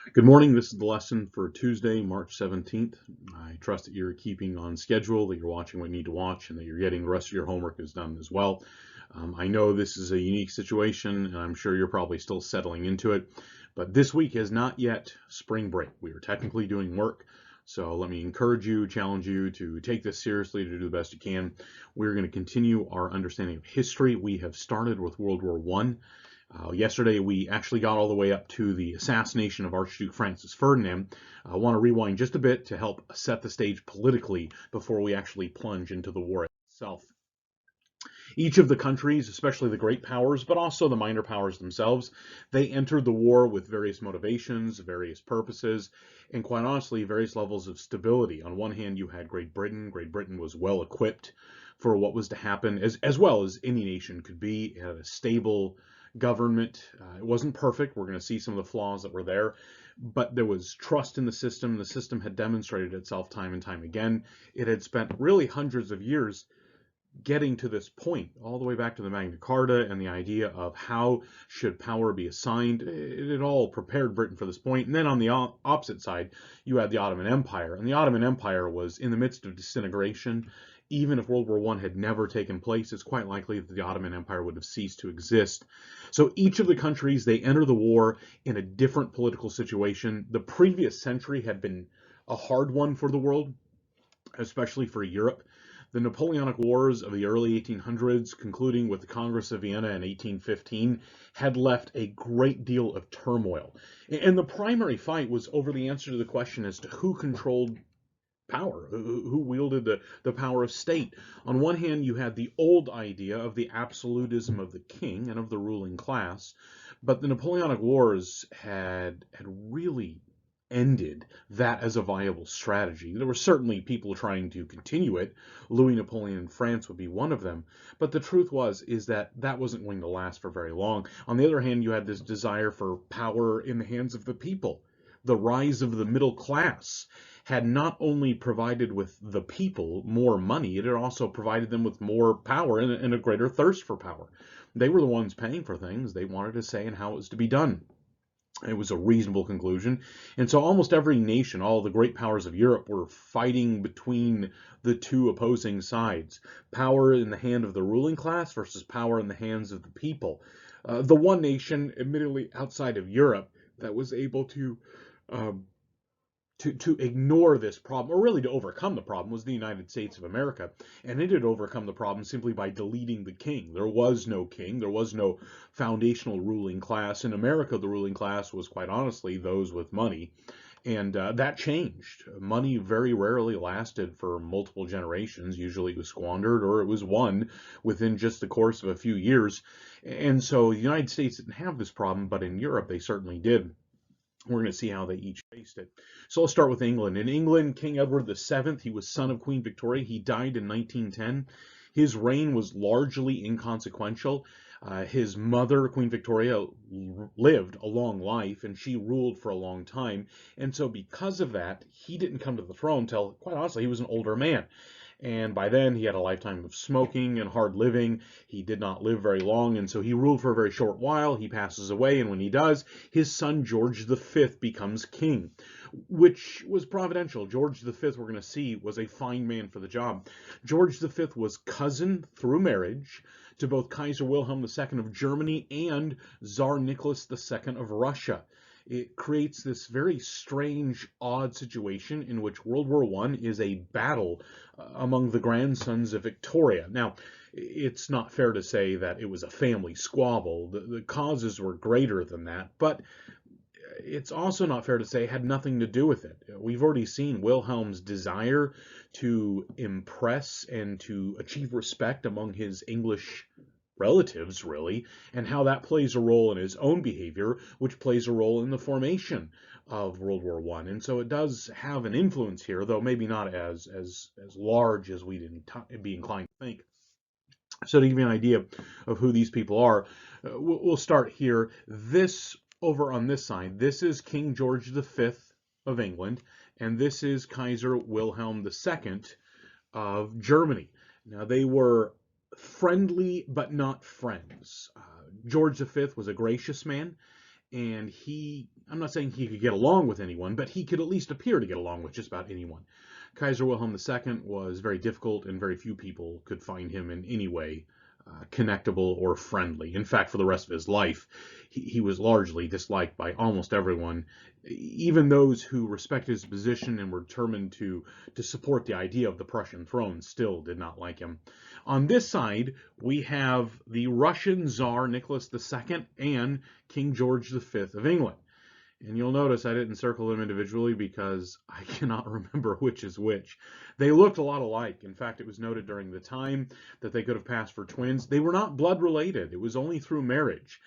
Good morning. This is the lesson for Tuesday, March 17th. I trust that you're keeping on schedule, that you're watching what you need to watch, and that you're getting the rest of your homework is done as well. I know this is a unique situation, and I'm sure you're probably still settling into it, but this week is not yet spring break. We are technically doing work, so let me encourage you, challenge you to take this seriously, to do the best you can. We're going to continue our understanding of history. We have started with World War I. Yesterday, we actually got all the way up to the assassination of Archduke Francis Ferdinand. I want to rewind just a bit to help set the stage politically before we actually plunge into the war itself. Each of the countries, especially the great powers, but also the minor powers themselves, they entered the war with various motivations, various purposes, and quite honestly, various levels of stability. On one hand, you had Great Britain. Great Britain was well equipped for what was to happen, as well as any nation could be. It had a stable government. It wasn't perfect. We're going to see some of the flaws that were there, but there was trust in the system. The system had demonstrated itself time and time again. It had spent really hundreds of years getting to this point, all the way back to the Magna Carta and the idea of how should power be assigned. It all prepared Britain for this point. And then on the opposite side, you had the Ottoman Empire, and the Ottoman Empire was in the midst of disintegration. Even if World War I had never taken place, it's quite likely that the Ottoman Empire would have ceased to exist. So each of the countries, they enter the war in a different political situation. The previous century had been a hard one for the world, especially for Europe. The Napoleonic Wars of the early 1800s, concluding with the Congress of Vienna in 1815, had left a great deal of turmoil. And the primary fight was over the answer to the question as to who controlled power, who wielded the power of state. On one hand, you had the old idea of the absolutism of the king and of the ruling class, but the Napoleonic Wars had really ended that as a viable strategy. There were certainly people trying to continue it. Louis Napoleon in France would be one of them. But the truth is that that wasn't going to last for very long. On the other hand, you had this desire for power in the hands of the people. The rise of the middle class had not only provided with the people more money, it had also provided them with more power and a greater thirst for power. They were the ones paying for things. They wanted a say in how it was to be done. It was a reasonable conclusion. And so almost every nation, all the great powers of Europe, were fighting between the two opposing sides. Power in the hand of the ruling class versus power in the hands of the people. The one nation, admittedly outside of Europe, that was able um, to ignore this problem, or really to overcome the problem, was the United States of America. And it had overcome the problem simply by deleting the king. There was no king, there was no foundational ruling class. In America, the ruling class was quite honestly those with money. And that changed. Money very rarely lasted for multiple generations. Usually it was squandered or it was won within just the course of a few years. And so the United States didn't have this problem, but in Europe they certainly did. We're going to see how they each faced it. So let's start with England. In England, King Edward VII, he was son of Queen Victoria. He died in 1910. His reign was largely inconsequential. His mother, Queen Victoria, lived a long life and she ruled for a long time. And so, because of that, he didn't come to the throne until, quite honestly, he was an older man. And by then, he had a lifetime of smoking and hard living. He did not live very long, and so he ruled for a very short while. He passes away, and when he does, his son George V becomes king, which was providential. George V, we're going to see, was a fine man for the job. George V was cousin through marriage to both Kaiser Wilhelm II of Germany and Tsar Nicholas II of Russia. It creates this very strange, odd situation in which World War I is a battle among the grandsons of Victoria. Now, it's not fair to say that it was a family squabble. The causes were greater than that, but it's also not fair to say it had nothing to do with it. We've already seen Wilhelm's desire to impress and to achieve respect among his English relatives, really, and how that plays a role in his own behavior, which plays a role in the formation of World War I. And so it does have an influence here, though maybe not as large as we'd be inclined to think. So to give you an idea of who these people are, we'll start here. This over on this side, this is King George V of England, and this is Kaiser Wilhelm II of Germany. Now they were friendly but not friends. George V was a gracious man, and he I'm not saying he could get along with anyone, but he could at least appear to get along with just about anyone. Kaiser Wilhelm II was very difficult, and very few people could find him in any way connectable or friendly. In fact, for the rest of his life, he was largely disliked by almost everyone. Even those who respected his position and were determined to support the idea of the Prussian throne still did not like him. On this side, we have the Russian Tsar Nicholas II and King George V of England. And you'll notice I didn't circle them individually because I cannot remember which is which. They looked a lot alike. In fact, it was noted during the time that they could have passed for twins. They were not blood related. It was only through marriage.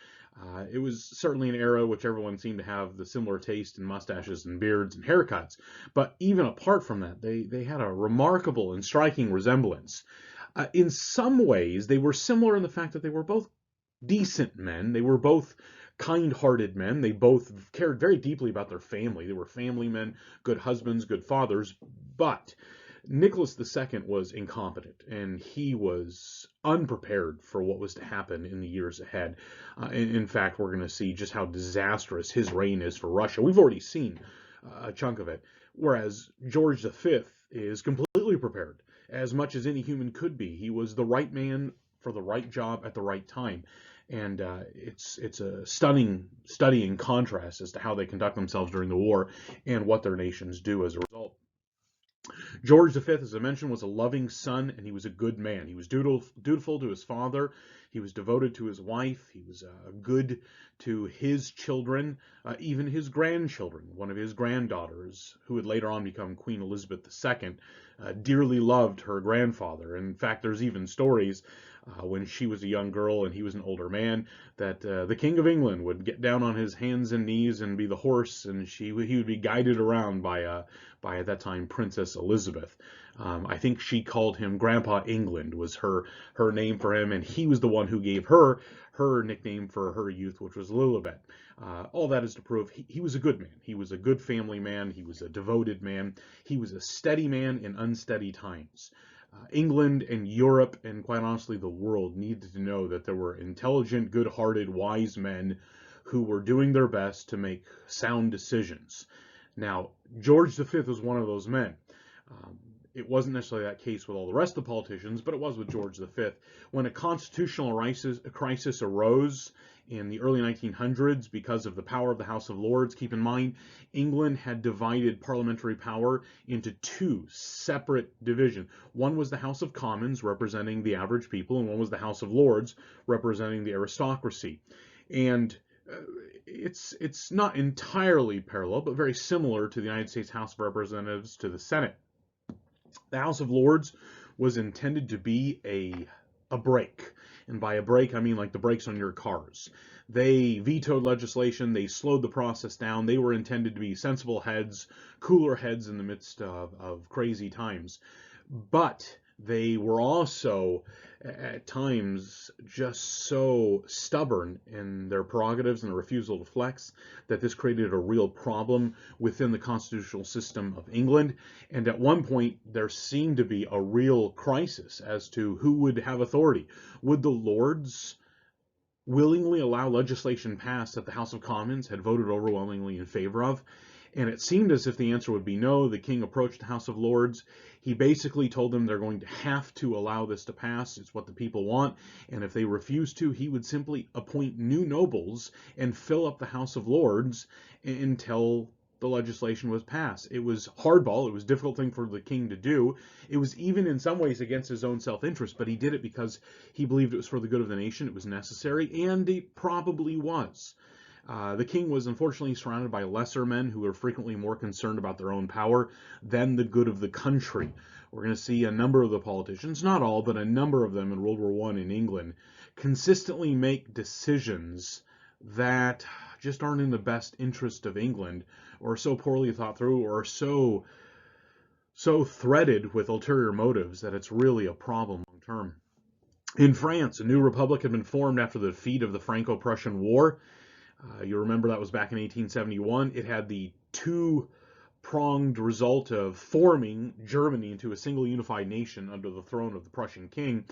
It was certainly an era which everyone seemed to have the similar taste in mustaches and beards and haircuts. But even apart from that, they had a remarkable and striking resemblance. In some ways, they were similar in the fact that they were both decent men. They were both kind-hearted men. They both cared very deeply about their family. They were family men, good husbands, good fathers. But Nicholas II was incompetent, and he was unprepared for what was to happen in the years ahead. In fact, we're going to see just how disastrous his reign is for Russia. We've already seen a chunk of it, whereas George V is completely prepared, as much as any human could be. He was the right man for the right job at the right time. And it's a stunning study in contrast as to how they conduct themselves during the war and what their nations do as a result. George V, as I mentioned, was a loving son, and he was a good man. He was dutiful to his father. He was devoted to his wife. He was good to his children, even his grandchildren. One of his granddaughters, who would later on become Queen Elizabeth II, dearly loved her grandfather. In fact, there's even stories when she was a young girl and he was an older man, that the King of England would get down on his hands and knees and be the horse, and he would be guided around by at that time Princess Elizabeth. I think she called him Grandpa England was her name for him, and he was the one who gave her nickname for her youth, which was Lilibet. All that is to prove he was a good man. He was a good family man. He was a devoted man. He was a steady man in unsteady times. England and Europe, and quite honestly the world, needed to know that there were intelligent, good-hearted, wise men who were doing their best to make sound decisions. Now, George V was one of those men. It wasn't necessarily that case with all the rest of the politicians, but it was with George V. When a constitutional crisis arose in the early 1900s because of the power of the House of Lords, keep in mind, England had divided parliamentary power into two separate divisions. One was the House of Commons, representing the average people, and one was the House of Lords, representing the aristocracy. And it's not entirely parallel, but very similar to the United States House of Representatives to the Senate. The House of Lords was intended to be a brake. And by a brake, I mean like the brakes on your cars. They vetoed legislation. They slowed the process down. They were intended to be sensible heads, cooler heads in the midst of crazy times. But they were also, at times, just so stubborn in their prerogatives and their refusal to flex that this created a real problem within the constitutional system of England. And at one point, there seemed to be a real crisis as to who would have authority. Would the Lords willingly allow legislation passed that the House of Commons had voted overwhelmingly in favor of? And it seemed as if the answer would be no. The king approached the House of Lords. He basically told them they're going to have to allow this to pass. It's what the people want. And if they refuse to, he would simply appoint new nobles and fill up the House of Lords until the legislation was passed. It was hardball. It was a difficult thing for the king to do. It was even in some ways against his own self-interest, but he did it because he believed it was for the good of the nation. It was necessary, and it probably was. The king was unfortunately surrounded by lesser men who were frequently more concerned about their own power than the good of the country. We're going to see a number of the politicians, not all, but a number of them in World War I in England, consistently make decisions that just aren't in the best interest of England, or so poorly thought through, or so threaded with ulterior motives that it's really a problem long term. In France, a new republic had been formed after the defeat of the Franco-Prussian War. You remember that was back in 1871. It had the two-pronged result of forming Germany into a single unified nation under the throne of the Prussian king.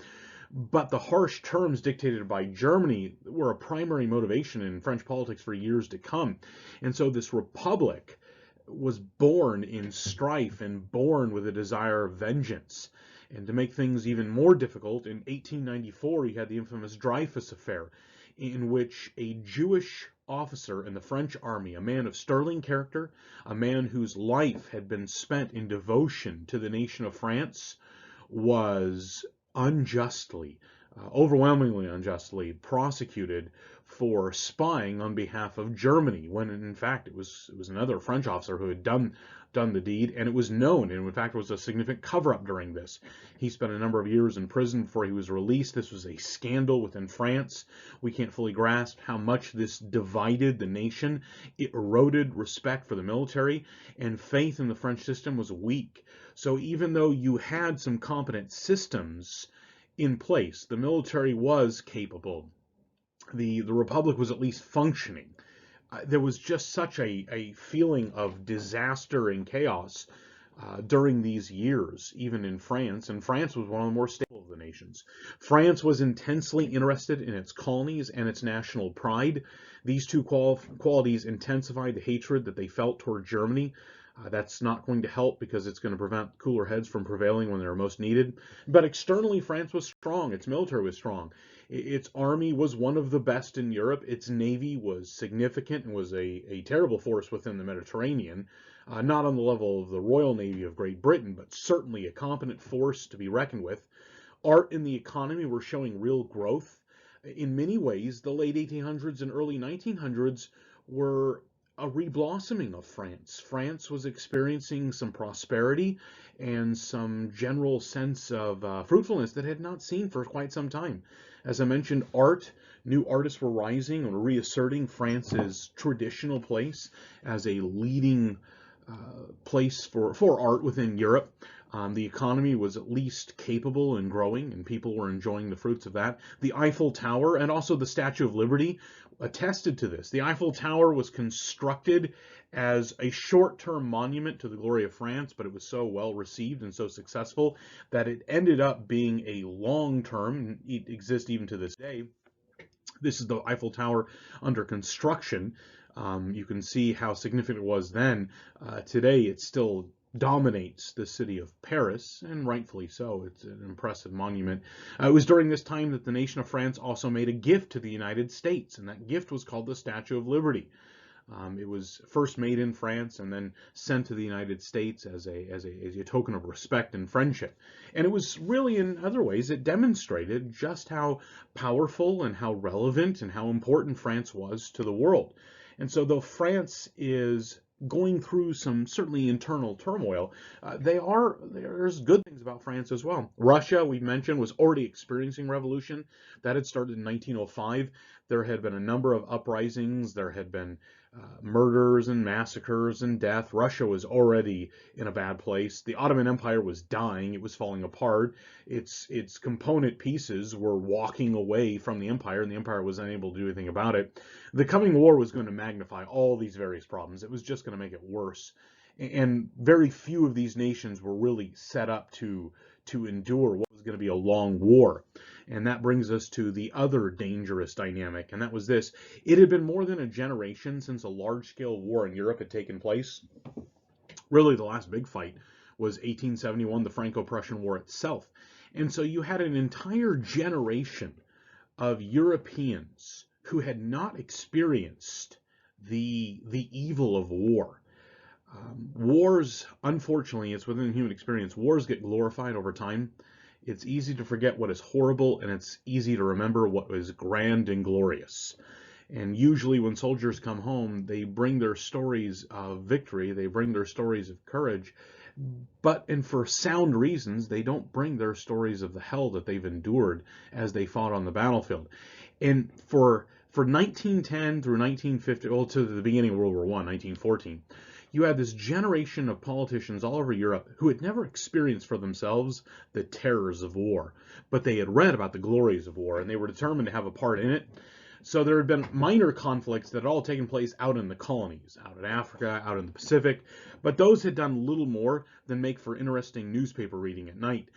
But the harsh terms dictated by Germany were a primary motivation in French politics for years to come. And so this republic was born in strife and born with a desire of vengeance. And to make things even more difficult, in 1894 you had the infamous Dreyfus Affair, in which a Jewish officer in the French army, a man of sterling character, a man whose life had been spent in devotion to the nation of France, was unjustly, overwhelmingly unjustly, prosecuted for spying on behalf of Germany, when in fact it was another French officer who had done the deed, and it was known, and in fact it was a significant cover-up during this. He spent a number of years in prison before he was released. This was a scandal within France. We can't fully grasp how much this divided the nation. It eroded respect for the military, and faith in the French system was weak. So even though you had some competent systems in place, the military was capable. The Republic was at least functioning. There was just such a feeling of disaster and chaos during these years, even in France, and France was one of the more stable of the nations. France was intensely interested in its colonies and its national pride. These two qualities intensified the hatred that they felt toward Germany. That's not going to help because it's going to prevent cooler heads from prevailing when they're most needed. But externally, France was strong. Its military was strong. Its army was one of the best in Europe. Its navy was significant and was a terrible force within the Mediterranean. Not on the level of the Royal Navy of Great Britain, but certainly a competent force to be reckoned with. Art and the economy were showing real growth. In many ways, the late 1800s and early 1900s were a reblossoming of France. France was experiencing some prosperity and some general sense of fruitfulness that had not seen for quite some time. As I mentioned, new artists were rising and reasserting France's traditional place as a leading place for art within Europe. The economy was at least capable and growing, and people were enjoying the fruits of that. The Eiffel Tower and also the Statue of Liberty attested to this. The Eiffel Tower was constructed as a short-term monument to the glory of France, but it was so well received and so successful that it ended up being a long-term, and it exists even to this day. This is the Eiffel Tower under construction. You can see how significant it was then. Today, it still dominates the city of Paris, and rightfully so. It's an impressive monument. It was during this time that the nation of France also made a gift to the United States, and that gift was called the Statue of Liberty. It was first made in France and then sent to the United States as a token of respect and friendship. And it was really, in other ways, it demonstrated just how powerful and how relevant and how important France was to the world. And so though France is going through some certainly internal turmoil, there's good things about France as well. Russia, we mentioned, was already experiencing revolution. That had started in 1905. There had been a number of uprisings. There had been murders and massacres and death. Russia was already in a bad place. The Ottoman Empire was dying. It was falling apart. Its component pieces were walking away from the empire, and the empire was unable to do anything about it. The coming war was going to magnify all these various problems. It was just going to make it worse. And very few of these nations were really set up to endure what was going to be a long war. And that brings us to the other dangerous dynamic, and that was this. It had been more than a generation since a large-scale war in Europe had taken place. Really, the last big fight was 1871, the Franco-Prussian War itself. And so you had an entire generation of Europeans who had not experienced the evil of war. Wars, unfortunately, it's within human experience. Wars get glorified over time. It's easy to forget what is horrible, and it's easy to remember what was grand and glorious. And usually when soldiers come home, they bring their stories of victory, they bring their stories of courage, and for sound reasons, they don't bring their stories of the hell that they've endured as they fought on the battlefield. And for 1910 through 1950, well, to the beginning of World War I, 1914, you had this generation of politicians all over Europe who had never experienced for themselves the terrors of war, but they had read about the glories of war, and they were determined to have a part in it. So there had been minor conflicts that had all taken place out in the colonies, out in Africa, out in the Pacific, but those had done little more than make for interesting newspaper reading at night.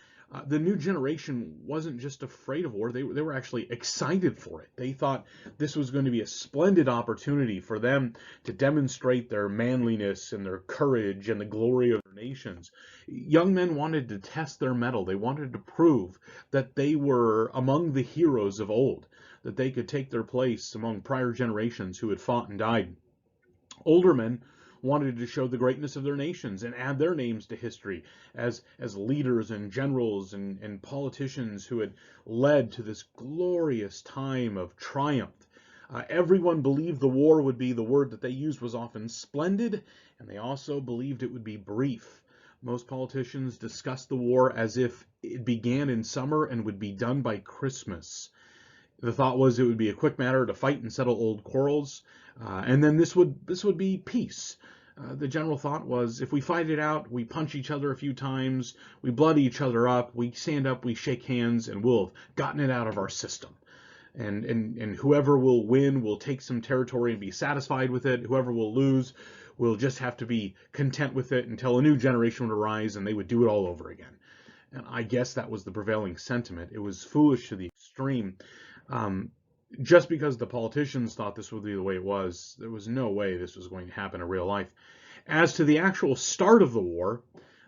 The new generation wasn't just afraid of war, they were actually excited for it. They thought this was going to be a splendid opportunity for them to demonstrate their manliness and their courage and the glory of their nations. Young men wanted to test their mettle. They wanted to prove that they were among the heroes of old, that they could take their place among prior generations who had fought and died. Older men wanted to show the greatness of their nations and add their names to history as leaders and generals and politicians who had led to this glorious time of triumph. Everyone believed the war would be, the word that they used was often splendid, and they also believed it would be brief. Most politicians discussed the war as if it began in summer and would be done by Christmas. The thought was it would be a quick matter to fight and settle old quarrels, and then this would be peace. The general thought was if we fight it out, we punch each other a few times, we blood each other up, we stand up, we shake hands, and we'll have gotten it out of our system. And whoever will win will take some territory and be satisfied with it. Whoever will lose will just have to be content with it until a new generation would arise and they would do it all over again. And I guess that was the prevailing sentiment. It was foolish to the extreme. Just because the politicians thought this would be the way it was, there was no way this was going to happen in real life. As to the actual start of the war,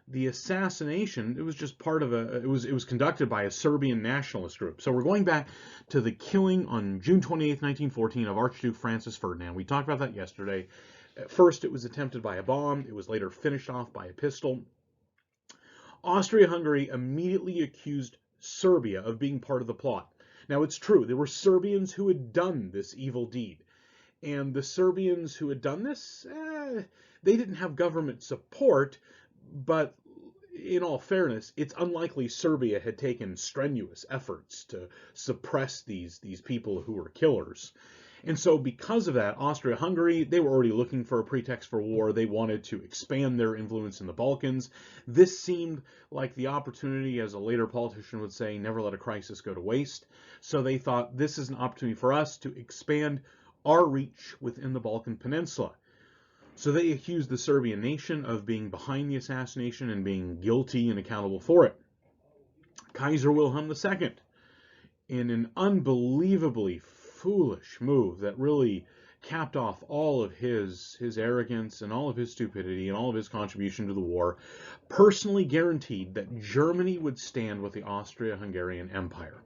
the assassination, it was just part of it was conducted by a Serbian nationalist group. So we're going back to the killing on June 28, 1914 of Archduke Francis Ferdinand. We talked about that yesterday. At first it was attempted by a bomb. It was later finished off by a pistol. Austria-Hungary immediately accused Serbia of being part of the plot. Now, it's true, there were Serbians who had done this evil deed. And the Serbians who had done this, they didn't have government support, but in all fairness, it's unlikely Serbia had taken strenuous efforts to suppress these people who were killers. And so because of that, Austria-Hungary, they were already looking for a pretext for war. They wanted to expand their influence in the Balkans. This seemed like the opportunity, as a later politician would say, never let a crisis go to waste. So they thought this is an opportunity for us to expand our reach within the Balkan Peninsula. So they accused the Serbian nation of being behind the assassination and being guilty and accountable for it. Kaiser Wilhelm II, in an unbelievably foolish move that really capped off all of his arrogance and all of his stupidity and all of his contribution to the war, personally guaranteed that Germany would stand with the Austria-Hungarian Empire.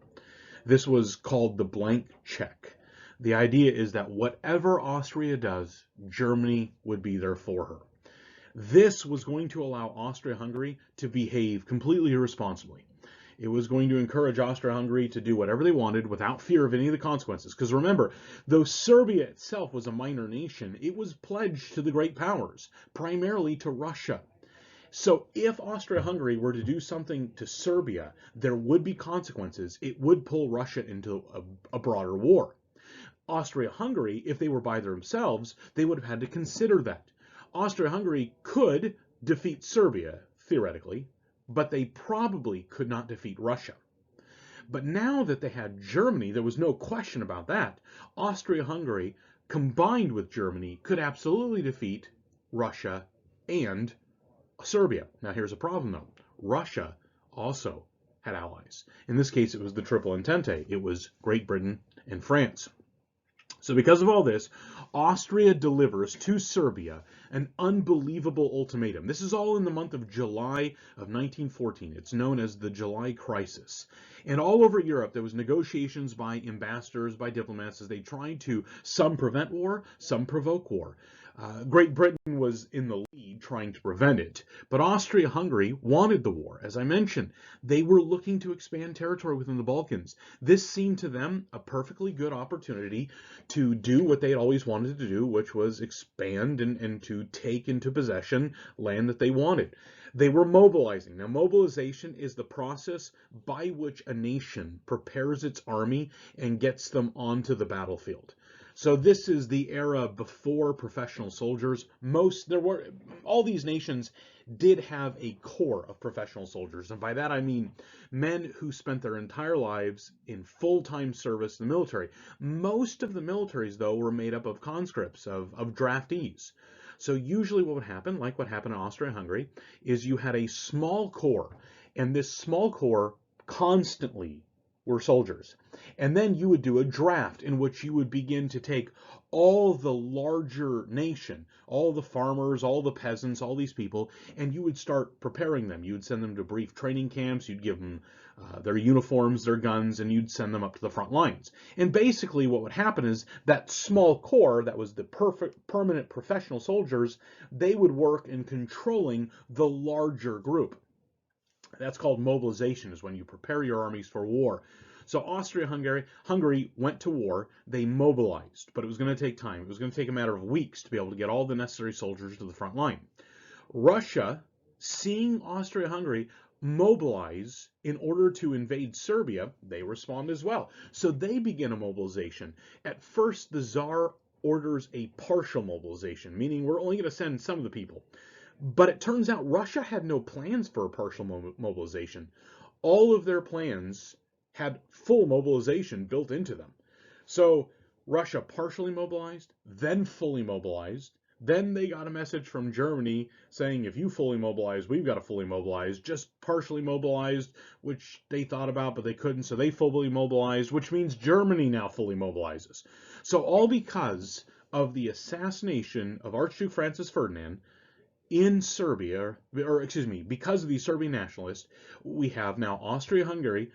This was called the blank check. The idea is that whatever Austria does, Germany would be there for her. This was going to allow Austria-Hungary to behave completely irresponsibly. It was going to encourage Austria-Hungary to do whatever they wanted without fear of any of the consequences. Because remember, though Serbia itself was a minor nation, it was pledged to the great powers, primarily to Russia. So if Austria-Hungary were to do something to Serbia, there would be consequences. It would pull Russia into a broader war. Austria-Hungary, if they were by themselves, they would have had to consider that. Austria-Hungary could defeat Serbia, theoretically, but they probably could not defeat Russia. But now that they had Germany, there was no question about that. Austria-Hungary, combined with Germany, could absolutely defeat Russia and Serbia. Now here's a problem though. Russia also had allies. In this case, it was the Triple Entente. It was Great Britain and France. So because of all this, Austria delivers to Serbia an unbelievable ultimatum. This is all in the month of July of 1914. It's known as the July Crisis. And all over Europe, there was negotiations by ambassadors, by diplomats, as they tried to, some prevent war, some provoke war. Great Britain was in the lead trying to prevent it, but Austria-Hungary wanted the war. As I mentioned, they were looking to expand territory within the Balkans. This seemed to them a perfectly good opportunity to do what they had always wanted to do, which was expand and to take into possession land that they wanted. They were mobilizing. Now, mobilization is the process by which a nation prepares its army and gets them onto the battlefield. So this is the era before professional soldiers. All these nations did have a core of professional soldiers. And by that I mean men who spent their entire lives in full-time service in the military. Most of the militaries, though, were made up of conscripts, of draftees. So usually what would happen, like what happened in Austria-Hungary, is you had a small corps, and this small corps constantly were soldiers. And then you would do a draft in which you would begin to take all the larger nation, all the farmers, all the peasants, all these people, and you would start preparing them. You would send them to brief training camps, you'd give them their uniforms, their guns, and you'd send them up to the front lines. And basically what would happen is that small corps, that was the perfect permanent professional soldiers, they would work in controlling the larger group. That's called mobilization, is when you prepare your armies for war. So Austria-Hungary went to war. They mobilized, but it was going to take time. It was going to take a matter of weeks to be able to get all the necessary soldiers to the front line. Russia, seeing Austria-Hungary mobilize in order to invade Serbia, they respond as well. So they begin a mobilization. At first, the Tsar orders a partial mobilization, meaning we're only going to send some of the people. But it turns out Russia had no plans for a partial mobilization. All of their plans had full mobilization built into them. So Russia partially mobilized, then fully mobilized. Then they got a message from Germany saying, if you fully mobilize, we've got to fully mobilize. Just partially mobilized, which they thought about, but they couldn't. So they fully mobilized, which means Germany now fully mobilizes. So all because of the assassination of Archduke Francis Ferdinand in Serbia, or excuse me, because of the Serbian nationalists, we have now Austria-Hungary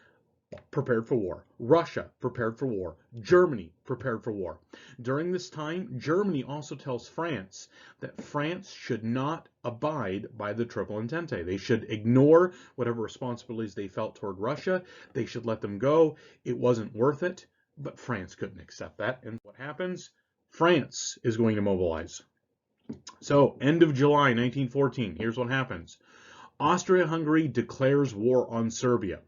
prepared for war, Russia prepared for war, Germany prepared for war. During this time, Germany also tells France that France should not abide by the Triple Entente. They should ignore whatever responsibilities they felt toward Russia. They should let them go. It wasn't worth it, but France couldn't accept that. And what happens? France is going to mobilize. So, end of July 1914, here's what happens. Austria-Hungary declares war on Serbia.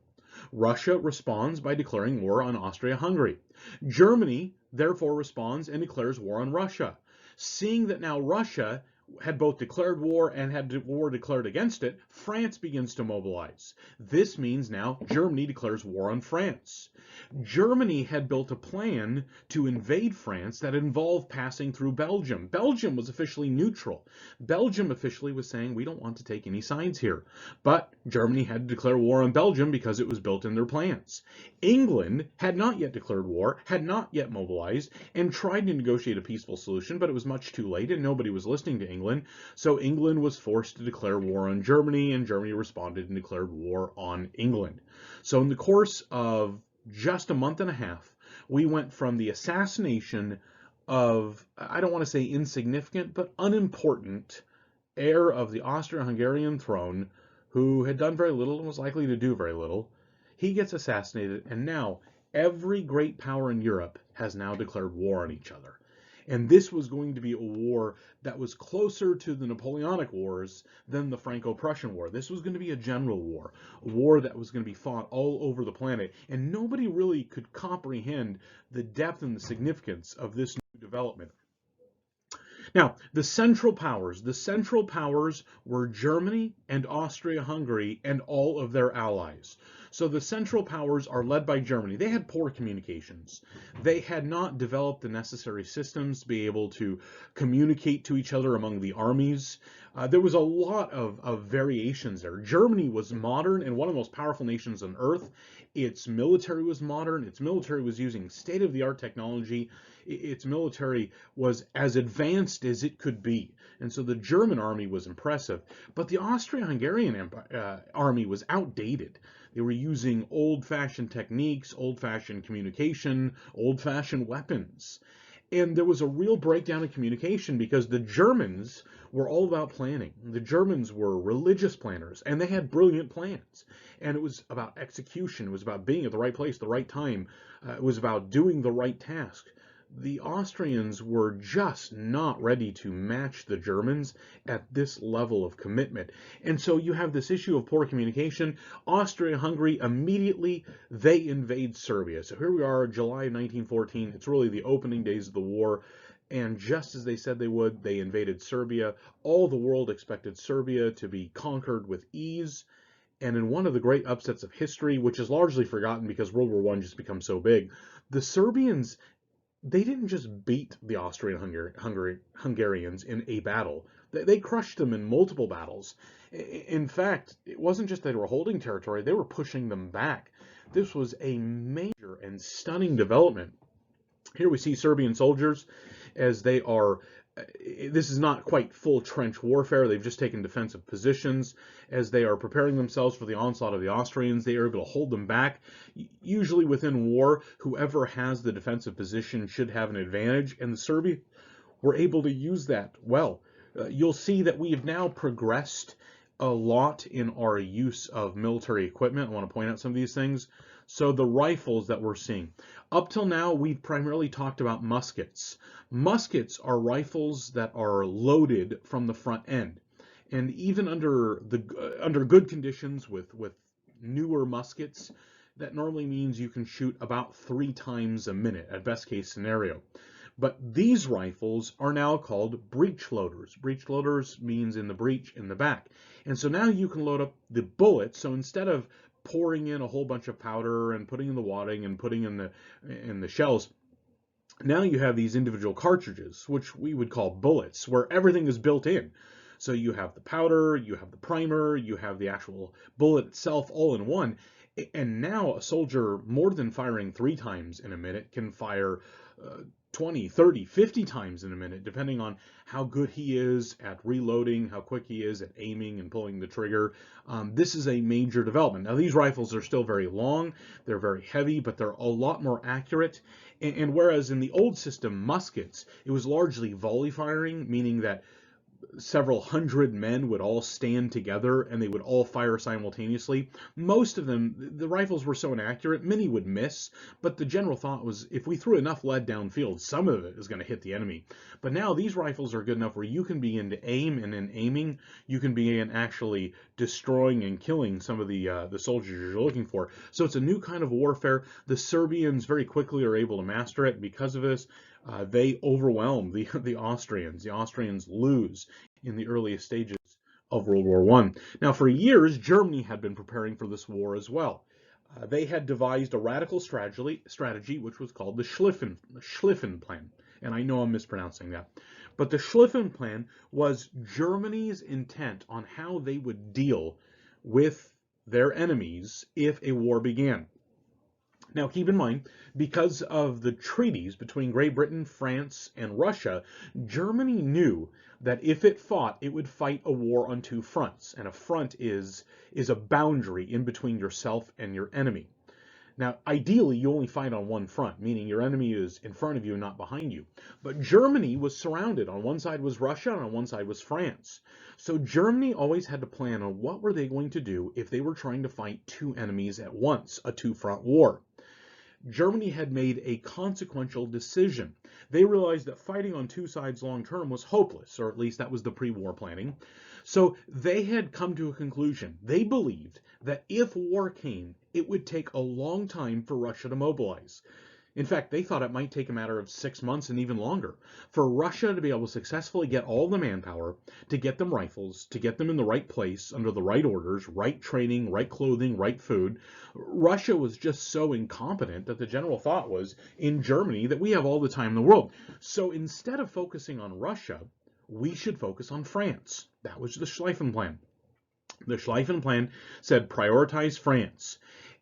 Russia responds by declaring war on Austria-Hungary. Germany, therefore, responds and declares war on Russia. Seeing that now Russia had both declared war and had war declared against it, France begins to mobilize. This means now Germany declares war on France. Germany had built a plan to invade France that involved passing through Belgium. Belgium was officially neutral. Belgium officially was saying, we don't want to take any sides here. But Germany had to declare war on Belgium because it was built in their plans. England had not yet declared war, had not yet mobilized, and tried to negotiate a peaceful solution, but it was much too late and nobody was listening to England. So England was forced to declare war on Germany, and Germany responded and declared war on England. So in the course of just a month and a half, we went from the assassination of, I don't want to say insignificant, but unimportant heir of the Austro-Hungarian throne, who had done very little and was likely to do very little. He gets assassinated, and now every great power in Europe has now declared war on each other. And this was going to be a war that was closer to the Napoleonic Wars than the Franco-Prussian War. This was going to be a general war, a war that was going to be fought all over the planet. And nobody really could comprehend the depth and the significance of this new development. Now, the Central Powers were Germany and Austria-Hungary and all of their allies. So the Central Powers are led by Germany. They had poor communications. They had not developed the necessary systems to be able to communicate to each other among the armies. There was a lot of variations there. Germany was modern and one of the most powerful nations on earth. Its military was modern. Its military was using state-of-the-art technology. Its military was as advanced as it could be. And so the German army was impressive. But the Austro-Hungarian army was outdated. They were using old-fashioned techniques, old-fashioned communication, old-fashioned weapons. And there was a real breakdown in communication because the Germans were all about planning. The Germans were religious planners, and they had brilliant plans. And it was about execution. It was about being at the right place at the right time. It was about doing the right task. The Austrians were just not ready to match the Germans at this level of commitment. And so you have this issue of poor communication. Austria-Hungary, immediately, they invade Serbia. So here we are, July 1914. It's really the opening days of the war. And just as they said they would, they invaded Serbia. All the world expected Serbia to be conquered with ease. And in one of the great upsets of history, which is largely forgotten because World War I just becomes so big, the Serbians they didn't just beat the Hungarians in a battle. They crushed them in multiple battles. In fact, it wasn't just that they were holding territory, they were pushing them back. This was a major and stunning development. Here we see Serbian soldiers as they are. This is not quite full trench warfare. They've just taken defensive positions. As they are preparing themselves for the onslaught of the Austrians, they are able to hold them back. Usually within war, whoever has the defensive position should have an advantage, and the Serbians were able to use that well. You'll see that we have now progressed a lot in our use of military equipment. I want to point out some of these things. So the rifles that we're seeing. Up till now, we've primarily talked about muskets. Muskets are rifles that are loaded from the front end. And even under good conditions with newer muskets, that normally means you can shoot about 3 times a minute at best case scenario. But these rifles are now called breech loaders. Breech loaders means in the breech in the back. And so now you can load up the bullets. So instead of pouring in a whole bunch of powder and putting in the wadding and putting in the shells, now you have these individual cartridges, which we would call bullets, where everything is built in. So you have the powder, you have the primer, you have the actual bullet itself all in one. And now a soldier, more than firing 3 times in a minute, can fire 20, 30, 50 times in a minute, depending on how good he is at reloading, how quick he is at aiming and pulling the trigger. This is a major development. Now, these rifles are still very long, they're very heavy, but they're a lot more accurate. And whereas in the old system, muskets, it was largely volley firing, meaning that several hundred men would all stand together and they would all fire simultaneously. Most of them, the rifles were so inaccurate, many would miss, but the general thought was if we threw enough lead downfield, some of it is going to hit the enemy. But now these rifles are good enough where you can begin to aim, and in aiming, you can begin actually destroying and killing some of the soldiers you're looking for. So it's a new kind of warfare. The Serbians very quickly are able to master it. Because of this, they overwhelm the Austrians. The Austrians lose in the earliest stages of World War I. Now, for years, Germany had been preparing for this war as well. They had devised a radical strategy which was called the Schlieffen Plan. And I know I'm mispronouncing that. But the Schlieffen Plan was Germany's intent on how they would deal with their enemies if a war began. Now, keep in mind, because of the treaties between Great Britain, France, and Russia, Germany knew that if it fought, it would fight a war on 2 fronts. And a front is a boundary in between yourself and your enemy. Now, ideally, you only fight on one front, meaning your enemy is in front of you and not behind you. But Germany was surrounded. On one side was Russia, and on one side was France. So Germany always had to plan on what were they going to do if they were trying to fight 2 enemies at once, a 2-front war. Germany had made a consequential decision. They realized that fighting on 2 sides long term was hopeless, or at least that was the pre-war planning. So they had come to a conclusion. They believed that if war came, it would take a long time for Russia to mobilize. In fact, they thought it might take a matter of 6 months and even longer for Russia to be able to successfully get all the manpower, to get them rifles, to get them in the right place, under the right orders, right training, right clothing, right food. Russia was just so incompetent that the general thought was in Germany that we have all the time in the world. So instead of focusing on Russia, we should focus on France. That was the Schlieffen Plan. The Schlieffen Plan said prioritize France.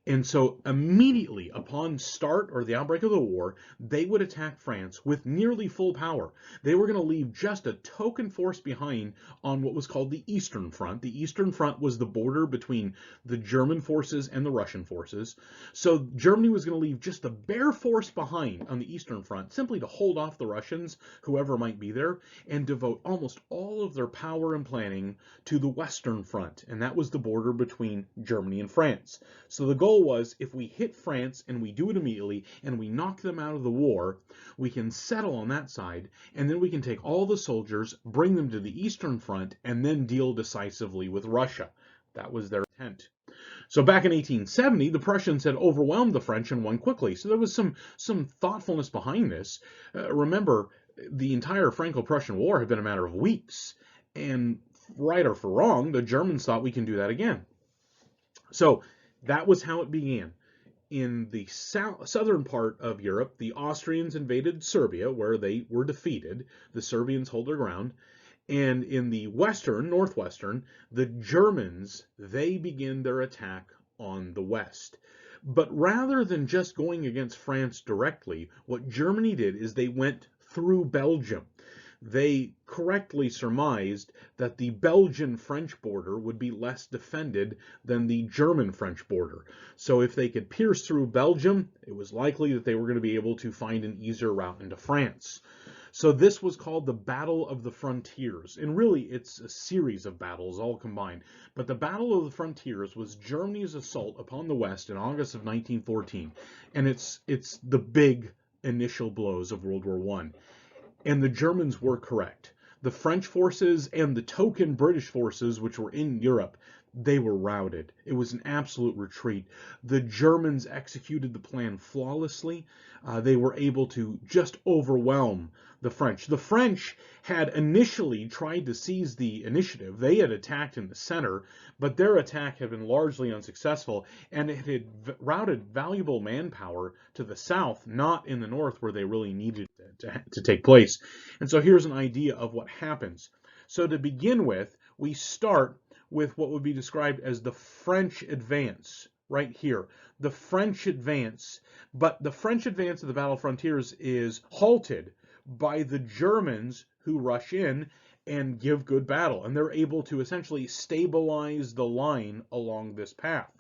And so immediately upon start or the outbreak of the war, they would attack France with nearly full power. They were going to leave just a token force behind on what was called the Eastern Front. The Eastern Front was the border between the German forces and the Russian forces. So Germany was going to leave just the bare force behind on the Eastern Front, simply to hold off the Russians, whoever might be there, and devote almost all of their power and planning to the Western Front. And that was the border between Germany and France. So the goal was if we hit France and we do it immediately and we knock them out of the war, we can settle on that side, and then we can take all the soldiers, bring them to the Eastern Front, and then deal decisively with Russia. That was their intent. So back in 1870, the Prussians had overwhelmed the French and won quickly. So there was some thoughtfulness behind this. Remember, the entire Franco-Prussian War had been a matter of weeks, and right or for wrong, the Germans thought we can do that again. So that was how it began. in the southern part of Europe, the Austrians invaded Serbia, where they were defeated. The Serbians hold their ground. And in the northwestern, the Germans, they begin their attack on the west. But rather than just going against France directly, what Germany did is they went through Belgium. They correctly surmised that the Belgian-French border would be less defended than the German-French border. So if they could pierce through Belgium, it was likely that they were going to be able to find an easier route into France. So this was called the Battle of the Frontiers. And really, it's a series of battles all combined. But the Battle of the Frontiers was Germany's assault upon the West in August of 1914. And it's the big initial blows of World War I. And the Germans were correct. The French forces and the token British forces, which were in Europe, they were routed. It was an absolute retreat. The Germans executed the plan flawlessly. They were able to just overwhelm the French. The French had initially tried to seize the initiative. They had attacked in the center, but their attack had been largely unsuccessful, and it had routed valuable manpower to the south, not in the north where they really needed to take place. And so here's an idea of what happens. So to begin with, we start with what would be described as the French advance, right here. The French advance, but the French advance of the Battle of Frontiers is halted by the Germans who rush in and give good battle, and they're able to essentially stabilize the line along this path.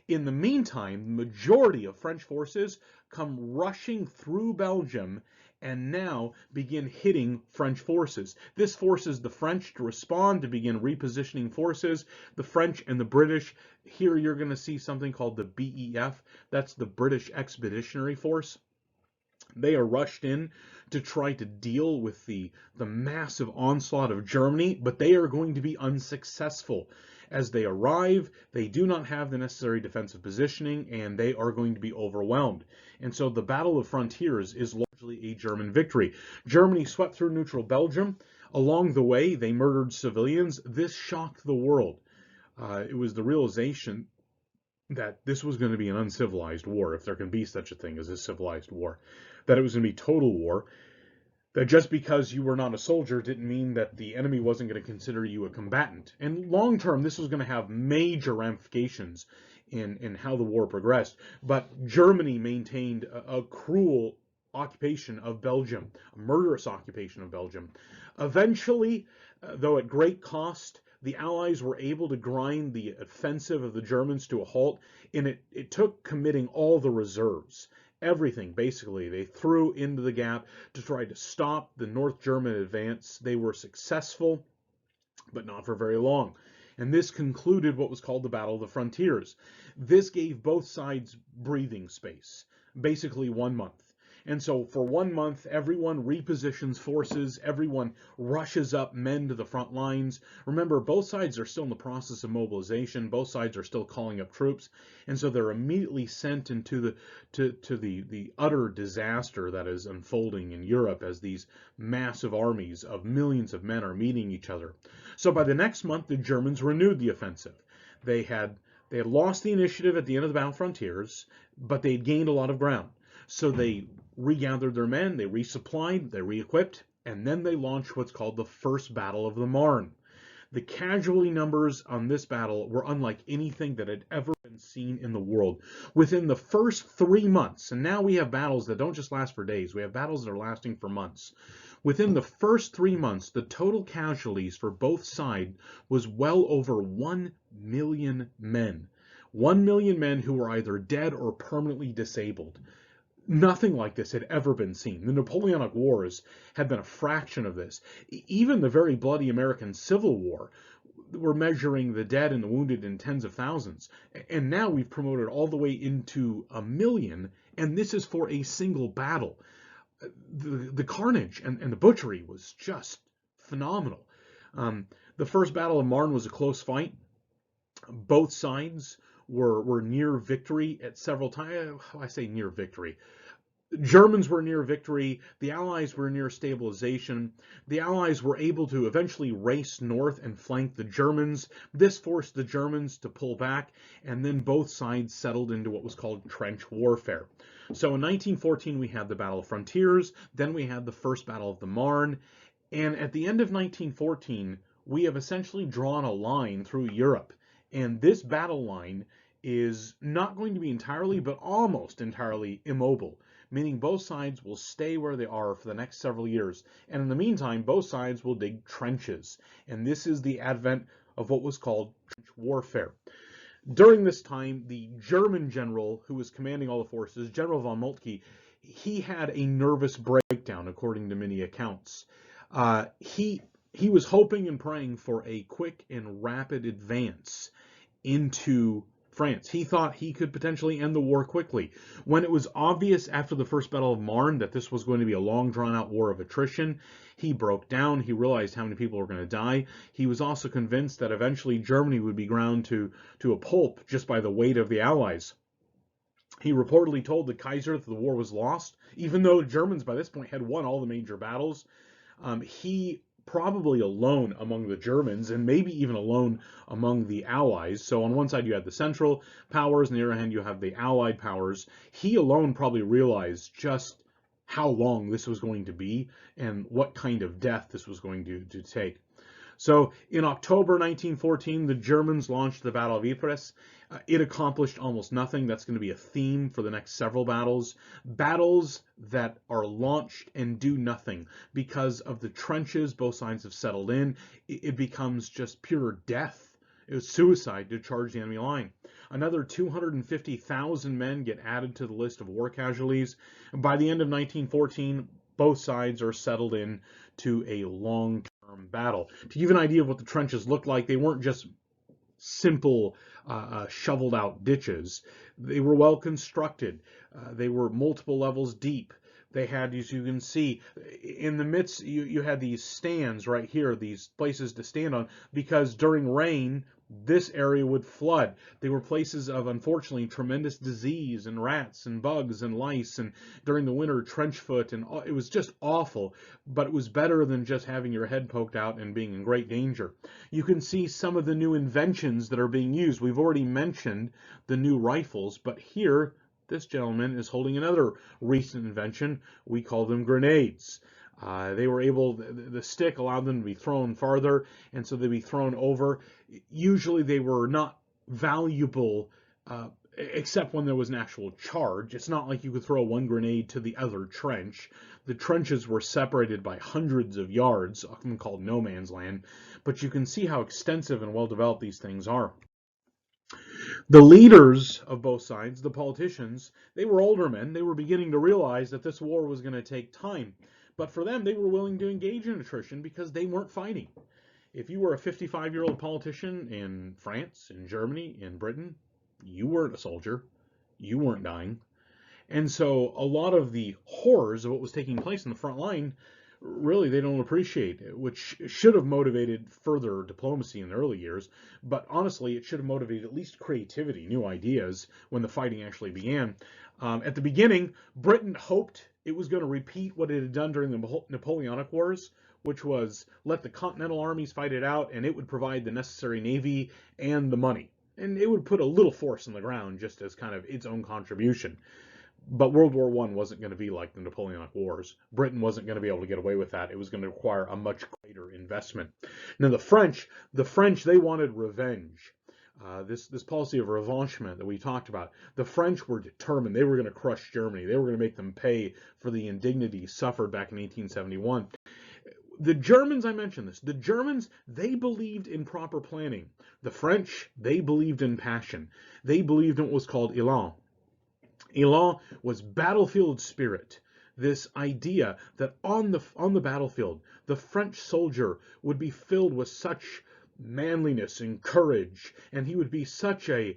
In the meantime, the majority of French forces come rushing through Belgium and now begin hitting French forces. This forces the French to respond, to begin repositioning forces. The French and the British, here you're going to see something called the BEF. That's the British Expeditionary Force. They are rushed in to try to deal with the massive onslaught of Germany, but they are going to be unsuccessful. As they arrive, they do not have the necessary defensive positioning, and they are going to be overwhelmed. And so the Battle of Frontiers is largely a German victory. Germany swept through neutral Belgium. Along the way, they murdered civilians. This shocked the world. It was the realization that this was going to be an uncivilized war, if there can be such a thing as a civilized war, that it was going to be total war, that just because you were not a soldier didn't mean that the enemy wasn't going to consider you a combatant. And long term, this was going to have major ramifications in how the war progressed. But Germany maintained a cruel occupation of Belgium, a murderous occupation of Belgium. Eventually, though at great cost, the Allies were able to grind the offensive of the Germans to a halt, and it took committing all the reserves. Everything, basically, they threw into the gap to try to stop the North German advance. They were successful, but not for very long. And this concluded what was called the Battle of the Frontiers. This gave both sides breathing space, basically 1 month. And so for 1 month, everyone repositions forces, everyone rushes up men to the front lines. Remember, both sides are still in the process of mobilization. Both sides are still calling up troops. And so they're immediately sent into the utter disaster that is unfolding in Europe as these massive armies of millions of men are meeting each other. So by the next month, the Germans renewed the offensive. They had lost the initiative at the end of the Battle of Frontiers, but they had gained a lot of ground. So they regathered their men, they resupplied, they re-equipped, and then they launched what's called the First Battle of the Marne. The casualty numbers on this battle were unlike anything that had ever been seen in the world. Within the first 3 months, and now we have battles that don't just last for days, we have battles that are lasting for months. Within the first 3 months, the total casualties for both sides was well over 1 million men. 1 million men who were either dead or permanently disabled. Nothing like this had ever been seen. The Napoleonic Wars had been a fraction of this. Even the very bloody American Civil War, we're measuring the dead and the wounded in tens of thousands. And now we've promoted all the way into 1 million, and this is for a single battle. The carnage and the butchery was just phenomenal. The First Battle of Marne was a close fight. Both sides were near victory at several times. I say near victory. Germans were near victory. The Allies were near stabilization. The Allies were able to eventually race north and flank the Germans. This forced the Germans to pull back, and then both sides settled into what was called trench warfare. So in 1914, we had the Battle of Frontiers. Then we had the First Battle of the Marne. And at the end of 1914, we have essentially drawn a line through Europe. And this battle line is not going to be entirely, but almost entirely immobile, meaning both sides will stay where they are for the next several years. And in the meantime, both sides will dig trenches. And this is the advent of what was called trench warfare. During this time, the German general who was commanding all the forces, General von Moltke, he had a nervous breakdown, according to many accounts. He was hoping and praying for a quick and rapid advance into France. He thought he could potentially end the war quickly. When it was obvious after the First Battle of Marne that this was going to be a long, drawn-out war of attrition, he broke down. He realized how many people were going to die. He was also convinced that eventually Germany would be ground to a pulp just by the weight of the Allies. He reportedly told the Kaiser that the war was lost, even though the Germans by this point had won all the major battles. He probably alone among the Germans, and maybe even alone among the Allies. So on one side you had the Central Powers, on the other hand you have the Allied powers. He alone probably realized just how long this was going to be and what kind of death this was going to take. So in October 1914, the Germans launched the Battle of Ypres. It accomplished almost nothing. That's going to be a theme for the next several battles. Battles that are launched and do nothing because of the trenches both sides have settled in. It becomes just pure death. It was suicide to charge the enemy line. Another 250,000 men get added to the list of war casualties. And by the end of 1914, both sides are settled in to a long-term battle. To give you an idea of what the trenches looked like, they weren't just simple shoveled out ditches. They were well constructed. They were multiple levels deep. They had, as you can see, in the midst, you had these stands right here, these places to stand on, because during rain, this area would flood. They were places of, unfortunately, tremendous disease and rats and bugs and lice, and during the winter, trench foot, and it was just awful, but it was better than just having your head poked out and being in great danger. You can see some of the new inventions that are being used. We've already mentioned the new rifles, but here, this gentleman is holding another recent invention. We call them grenades. They were able, the stick allowed them to be thrown farther, and so they'd be thrown over. Usually they were not valuable except when there was an actual charge. It's not like you could throw one grenade to the other trench. The trenches were separated by hundreds of yards, often called no man's land, but you can see how extensive and well developed these things are. The leaders of both sides, the politicians, they were older men. They were beginning to realize that this war was going to take time. But for them, they were willing to engage in attrition because they weren't fighting. If you were a 55-year-old politician in France, in Germany, in Britain, you weren't a soldier. You weren't dying. And so a lot of the horrors of what was taking place in the front line, really they don't appreciate, which should have motivated further diplomacy in the early years. But honestly, it should have motivated at least creativity, new ideas when the fighting actually began. At the beginning, Britain hoped it was going to repeat what it had done during the Napoleonic Wars, which was let the continental armies fight it out, and it would provide the necessary navy and the money. And it would put a little force on the ground just as kind of its own contribution. But World War I wasn't going to be like the Napoleonic Wars. Britain wasn't going to be able to get away with that. It was going to require a much greater investment. Now the French, they wanted revenge. This policy of revanchement that we talked about, the French were determined. They were going to crush Germany. They were going to make them pay for the indignities suffered back in 1871. The Germans, I mentioned this, the Germans, they believed in proper planning. The French, they believed in passion. They believed in what was called élan. Élan was battlefield spirit. This idea that on the battlefield, the French soldier would be filled with such manliness and courage, and he would be such a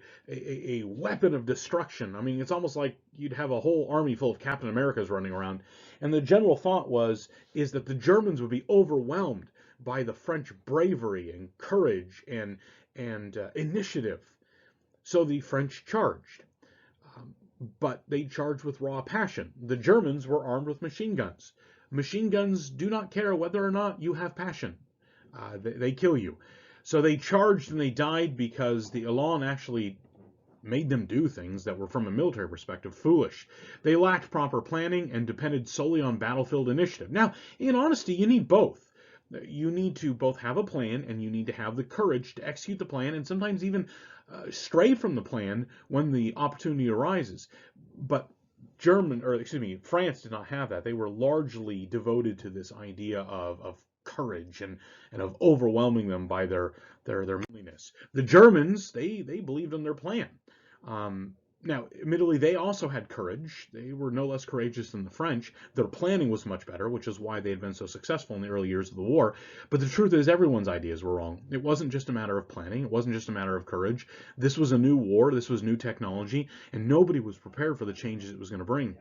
weapon of destruction. I mean, it's almost like you'd have a whole army full of Captain Americas running around. And the general thought is that the Germans would be overwhelmed by the French bravery and courage and initiative. So the French charged. but they charged with raw passion. The Germans were armed with machine guns. Machine guns do not care whether or not you have passion. They kill you. So they charged and they died because the Elan actually made them do things that were, from a military perspective, foolish. They lacked proper planning and depended solely on battlefield initiative. Now, in honesty, you need both. You need to both have a plan and you need to have the courage to execute the plan and sometimes even stray from the plan when the opportunity arises. But France did not have that. They were largely devoted to this idea of courage and of overwhelming them by their manliness. The Germans, they believed in their plan. Now, admittedly, they also had courage. They were no less courageous than the French. Their planning was much better, which is why they had been so successful in the early years of the war. But the truth is, everyone's ideas were wrong. It wasn't just a matter of planning. It wasn't just a matter of courage. This was a new war. This was new technology, and nobody was prepared for the changes it was going to bring.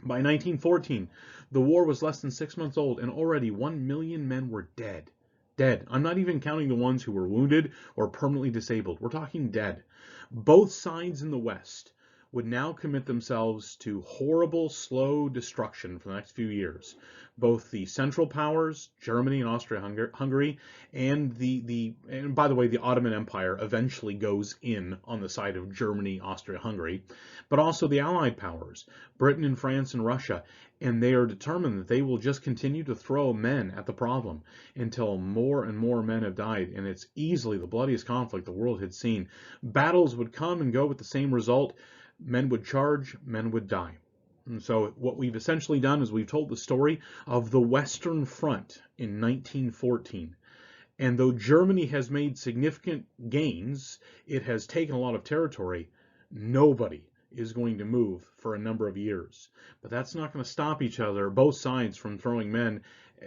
By 1914, the war was less than 6 months old, and already 1 million men were dead. Dead. I'm not even counting the ones who were wounded or permanently disabled. We're talking dead. Both sides in the West would now commit themselves to horrible, slow destruction for the next few years. Both the Central Powers, Germany and Austria-Hungary, and by the way, the Ottoman Empire eventually goes in on the side of Germany, Austria-Hungary, but also the Allied powers, Britain and France and Russia, and they are determined that they will just continue to throw men at the problem until more and more men have died, and it's easily the bloodiest conflict the world had seen. Battles would come and go with the same result. Men would charge, men would die. And so what we've essentially done is we've told the story of the Western Front in 1914. And though Germany has made significant gains, it has taken a lot of territory, nobody is going to move for a number of years. But that's not going to stop both sides, from throwing men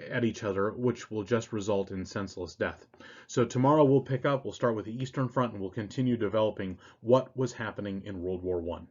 at each other, which will just result in senseless death. So tomorrow we'll start with the Eastern Front, and we'll continue developing what was happening in World War I.